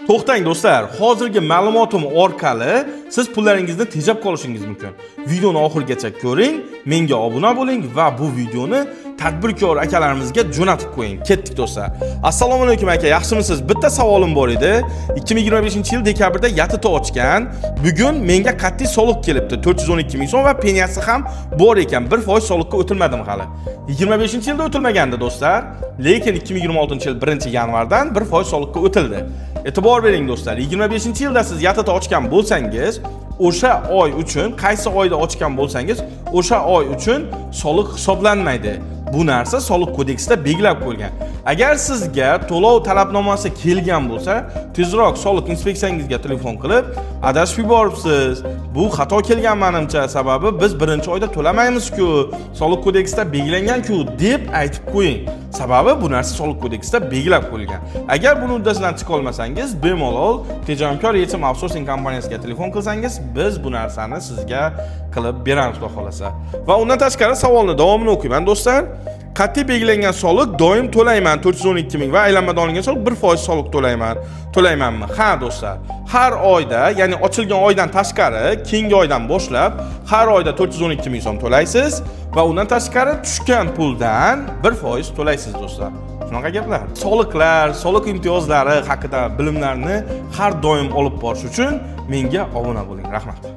To'xtang do'stlar, hozirgi ma'lumotim orqali siz pullaringizni tejab qolishingiz mumkin. Videoni oxirigacha ko'ring, menga obuna bo'ling va bu videoni tadbirkor akalarimizga jo'natib qo'ying. Ketdik do'stlar. Assalomu alaykum aka, yaxshimisiz? Bitta savolim bor edi. 2025-yil dekabrda yatita ochgan. Bugun menga qat'iy soliq kelibdi. 412 ming so'm va pensiyasi ham bor ekan. 1% soliqqa o'tilmadim hali. 25-yilda o'tilmagandi do'stlar, lekin 2026-yil 1-yanvardan 1% soliqqa o'tildi. E'tibor bering do'stlar, 25-yilda siz yatita ochgan bo'lsangiz, o'sha oy uchun, qaysi oyda ochgan bo'lsangiz, o'sha oy uchun soliq hisoblanmaydi. Bu narsa soliq kodeksida belgilab qo'yilgan. Agar sizga to'lov talabnomasi kelgan bo'lsa, tezroq soliq inspeksiyangizga telefon qilib, adashib yuboribsiz. Bu xato kelgan menimcha, sababi biz 1-oyda to'lamaymiz-ku, soliq kodeksida belgilangan-ku deb aytib qo'ying. Sababi bu narsa soliq kodeksida belgilab qo'yilgan. Agar buni uddasidan chiqa olmasangiz, bemalol tejamkor yetim outsourcing kompaniyasiga telefon qilsangiz, biz bu narsani sizga qilib beramiz xudo xolasa. Va undan tashqari savolni davomini o'qiyman do'stlar. Qat'iy belgilangan soliq doim to'layman 412 ming va aylanmadan olingan soliq 1% soliq to'laymanmi? Ha do'stlar. Har oyda, ya'ni ochilgan oydan tashqari, keyingi oydan boshlab har oyda 412 ming so'm to'laysiz va undan tashqari tushgan puldan 1% to'laysiz do'stlar. Shunaqa gaplar. Soliqlar, soliq imtiyozlari haqida bilimlarni har doim olib borish uchun menga obuna bo'ling. Rahmat.